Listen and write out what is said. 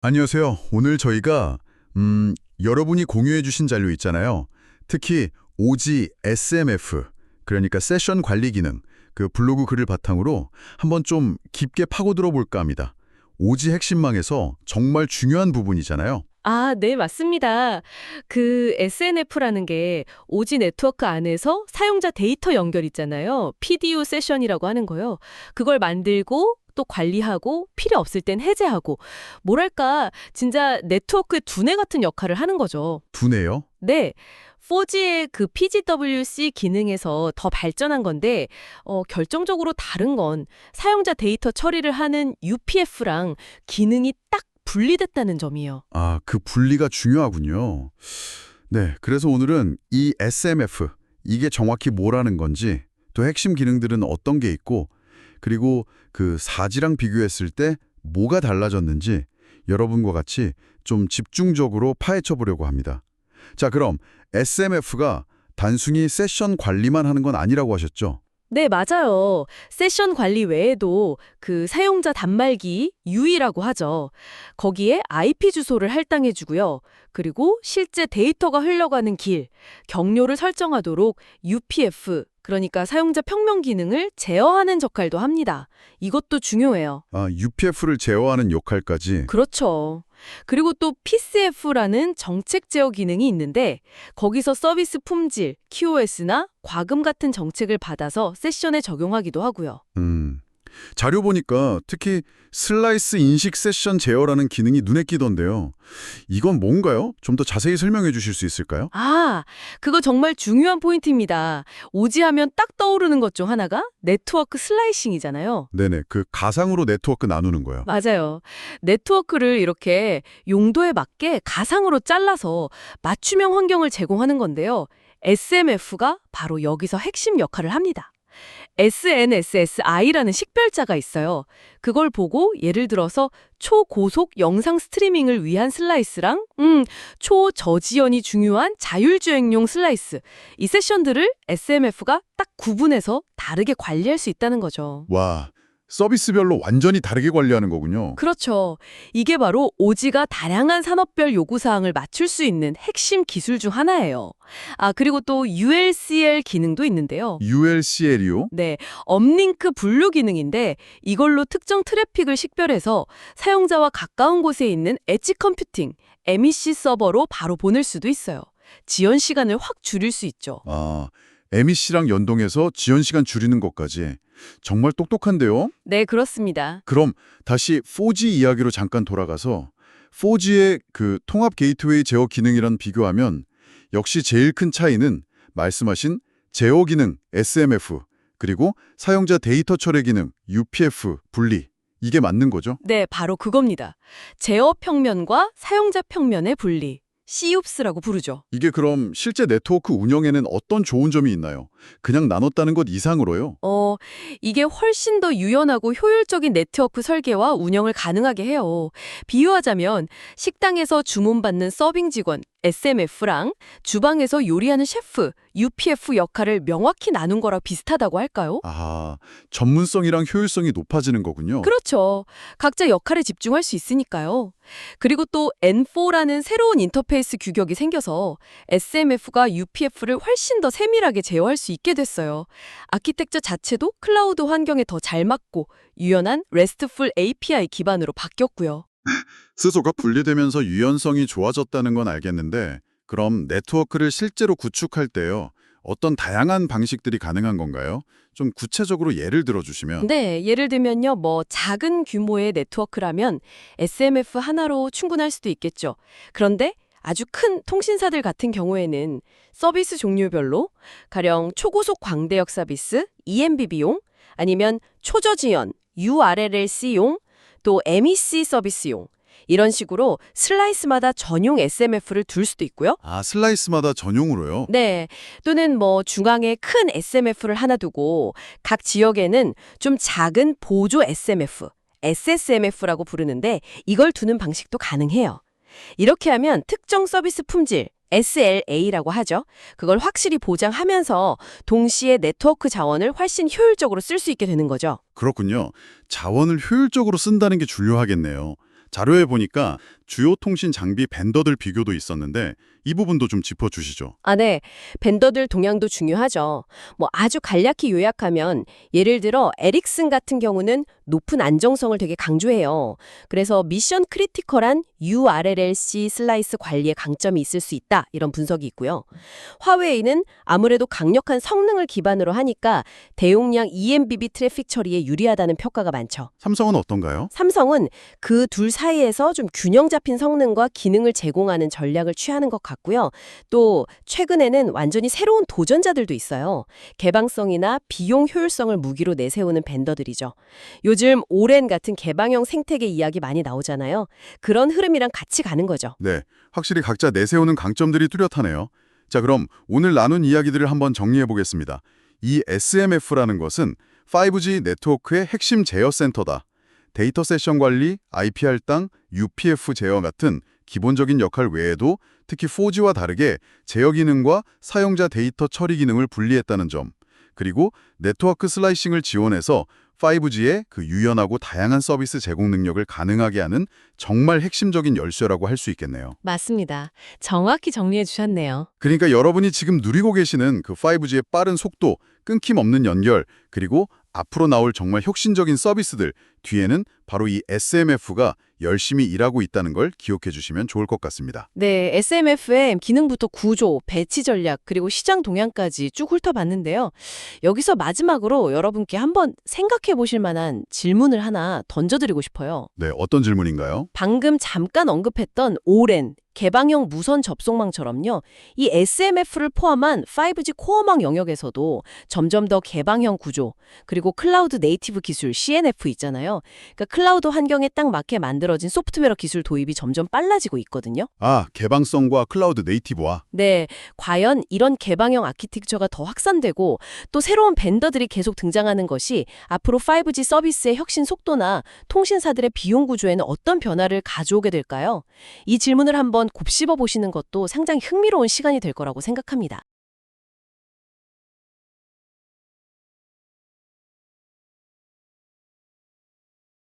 안녕하세요. 오늘 저희가 여러분이 공유해 주신 자료 있잖아요. 특히 오지 SMF, 그러니까 세션 관리 기능, 그 블로그 글을 바탕으로 한번 좀 깊게 파고들어 볼까 합니다. 오지 핵심망에서 정말 중요한 부분이잖아요. 아, 네, 맞습니다. 그 SNF라는 게 오지 네트워크 안에서 사용자 데이터 연결 있잖아요. PDU 세션이라고 하는 거요. 그걸 만들고 또 관리하고 필요 없을 땐 해제하고 뭐랄까 진짜 네트워크의 두뇌 같은 역할을 하는 거죠. 두뇌요? 네. 4G의 그 PGWC 기능에서 더 발전한 건데 결정적으로 다른 건 사용자 데이터 처리를 하는 UPF랑 기능이 딱 분리됐다는 점이에요. 아, 그 분리가 중요하군요. 네, 그래서 오늘은 이 SMF, 이게 정확히 뭐라는 건지, 또 핵심 기능들은 어떤 게 있고, 그리고 그 4G랑 비교했을 때 뭐가 달라졌는지 여러분과 같이 좀 집중적으로 파헤쳐 보려고 합니다. 자, 그럼 SMF가 단순히 세션 관리만 하는 건 아니라고 하셨죠? 네, 맞아요. 세션 관리 외에도 그 사용자 단말기 UE라고 하죠. 거기에 IP 주소를 할당해주고요. 그리고 실제 데이터가 흘러가는 길, 경로를 설정하도록 UPF, 그러니까 사용자 평면 기능을 제어하는 역할도 합니다. 이것도 중요해요. 아, UPF를 제어하는 역할까지. 그렇죠. 그리고 또 PCF라는 정책 제어 기능이 있는데 거기서 서비스 품질, QoS나 과금 같은 정책을 받아서 세션에 적용하기도 하고요. 자료 보니까 특히 슬라이스 인식 세션 제어라는 기능이 눈에 띄던데요. 이건 뭔가요? 좀 더 자세히 설명해 주실 수 있을까요? 아, 그거 정말 중요한 포인트입니다. 오지하면 딱 떠오르는 것 중 하나가 네트워크 슬라이싱이잖아요. 네네, 그 가상으로 네트워크 나누는 거요. 맞아요. 네트워크를 이렇게 용도에 맞게 가상으로 잘라서 맞춤형 환경을 제공하는 건데요. SMF가 바로 여기서 핵심 역할을 합니다. SNSSI라는 식별자가 있어요. 그걸 보고 예를 들어서 초고속 영상 스트리밍을 위한 슬라이스랑 초저지연이 중요한 자율주행용 슬라이스, 이 세션들을 SMF가 딱 구분해서 다르게 관리할 수 있다는 거죠. 와, 서비스별로 완전히 다르게 관리하는 거군요. 그렇죠. 이게 바로 오지가 다양한 산업별 요구사항을 맞출 수 있는 핵심 기술 중 하나예요. 아, 그리고 또 ULCL 기능도 있는데요. ULCL이요? 네, 업링크 분류 기능인데 이걸로 특정 트래픽을 식별해서 사용자와 가까운 곳에 있는 엣지 컴퓨팅, MEC 서버로 바로 보낼 수도 있어요. 지연 시간을 확 줄일 수 있죠. 아, MEC랑 연동해서 지연 시간 줄이는 것까지. 정말 똑똑한데요? 네, 그렇습니다. 그럼 다시 4G 이야기로 잠깐 돌아가서 4G의 그 통합 게이트웨이 제어 기능이랑 비교하면 역시 제일 큰 차이는 말씀하신 제어 기능 SMF 그리고 사용자 데이터 처리 기능 UPF 분리 이게 맞는 거죠? 네, 바로 그겁니다. 제어 평면과 사용자 평면의 분리, CUPS라고 부르죠. 이게 그럼 실제 네트워크 운영에는 어떤 좋은 점이 있나요? 그냥 나눴다는 것 이상으로요? 이게 훨씬 더 유연하고 효율적인 네트워크 설계와 운영을 가능하게 해요. 비유하자면 식당에서 주문받는 서빙 직원, SMF랑 주방에서 요리하는 셰프, UPF 역할을 명확히 나눈 거랑 비슷하다고 할까요? 아, 전문성이랑 효율성이 높아지는 거군요. 그렇죠. 각자 역할에 집중할 수 있으니까요. 그리고 또 N4라는 새로운 인터페이스 규격이 생겨서 SMF가 UPF를 훨씬 더 세밀하게 제어할 수 있게 됐어요. 아키텍처 자체도 클라우드 환경에 더 잘 맞고 유연한 RESTful API 기반으로 바뀌었고요. 스소가 분리되면서 유연성이 좋아졌다는 건 알겠는데 그럼 네트워크를 실제로 구축할 때요. 어떤 다양한 방식들이 가능한 건가요? 좀 구체적으로 예를 들어주시면. 네, 예를 들면요, 작은 규모의 네트워크라면 SMF 하나로 충분할 수도 있겠죠. 그런데 아주 큰 통신사들 같은 경우에는 서비스 종류별로 가령 초고속 광대역 서비스, EMBB용, 아니면 초저지연, URLLC용, 또 MEC 서비스용, 이런 식으로 슬라이스마다 전용 SMF를 둘 수도 있고요. 아, 슬라이스마다 전용으로요? 네, 또는 중앙에 큰 SMF를 하나 두고 각 지역에는 좀 작은 보조 SMF, SSMF라고 부르는데 이걸 두는 방식도 가능해요. 이렇게 하면 특정 서비스 품질, SLA라고 하죠. 그걸 확실히 보장하면서 동시에 네트워크 자원을 훨씬 효율적으로 쓸 수 있게 되는 거죠. 그렇군요. 자원을 효율적으로 쓴다는 게 중요하겠네요. 자료에 보니까 주요 통신 장비 벤더들 비교도 있었는데 이 부분도 좀 짚어주시죠. 아, 네. 벤더들 동향도 중요하죠. 뭐 아주 간략히 요약하면 예를 들어 에릭슨 같은 경우는 높은 안정성을 되게 강조해요. 그래서 미션 크리티컬한 URLLC 슬라이스 관리에 강점이 있을 수 있다. 이런 분석이 있고요. 화웨이는 아무래도 강력한 성능을 기반으로 하니까 대용량 EMBB 트래픽 처리에 유리하다는 평가가 많죠. 삼성은 어떤가요? 삼성은 그 둘 사이에서 좀 균형 잡힌 성능과 기능을 제공하는 전략을 취하는 것 같고요. 또 최근에는 완전히 새로운 도전자들도 있어요. 개방성이나 비용 효율성을 무기로 내세우는 벤더들이죠. 요즘 오랜 같은 개방형 생태계 이야기 많이 나오잖아요. 그런 흐름이랑 같이 가는 거죠. 네, 확실히 각자 내세우는 강점들이 뚜렷하네요. 자, 그럼 오늘 나눈 이야기들을 한번 정리해 보겠습니다. 이 SMF라는 것은 5G 네트워크의 핵심 제어 센터다. 데이터 세션 관리, IP 할당, UPF 제어 같은 기본적인 역할 외에도 특히 4G와 다르게 제어 기능과 사용자 데이터 처리 기능을 분리했다는 점, 그리고 네트워크 슬라이싱을 지원해서 5G의 그 유연하고 다양한 서비스 제공 능력을 가능하게 하는 정말 핵심적인 열쇠라고 할 수 있겠네요. 맞습니다. 정확히 정리해 주셨네요. 그러니까 여러분이 지금 누리고 계시는 그 5G의 빠른 속도, 끊김없는 연결, 그리고 앞으로 나올 정말 혁신적인 서비스들 뒤에는 바로 이 SMF가 열심히 일하고 있다는 걸 기억해 주시면 좋을 것 같습니다. 네, SMF의 기능부터 구조, 배치 전략, 그리고 시장 동향까지 쭉 훑어봤는데요. 여기서 마지막으로 여러분께 한번 생각해 보실 만한 질문을 하나 던져드리고 싶어요. 네, 어떤 질문인가요? 방금 잠깐 언급했던 오랜 개방형 무선 접속망처럼요. 이 SMF를 포함한 5G 코어망 영역에서도 점점 더 개방형 구조, 그리고 클라우드 네이티브 기술 CNF 있잖아요. 그러니까 클라우드 환경에 딱 맞게 만들어진 소프트웨어 기술 도입이 점점 빨라지고 있거든요. 아, 개방성과 클라우드 네이티브와. 네, 과연 이런 개방형 아키텍처가 더 확산되고 또 새로운 벤더들이 계속 등장하는 것이 앞으로 5G 서비스의 혁신 속도나 통신사들의 비용 구조에는 어떤 변화를 가져오게 될까요? 이 질문을 한번 곱씹어 보시는 것도 상당히 흥미로운 시간이 될 거라고 생각합니다.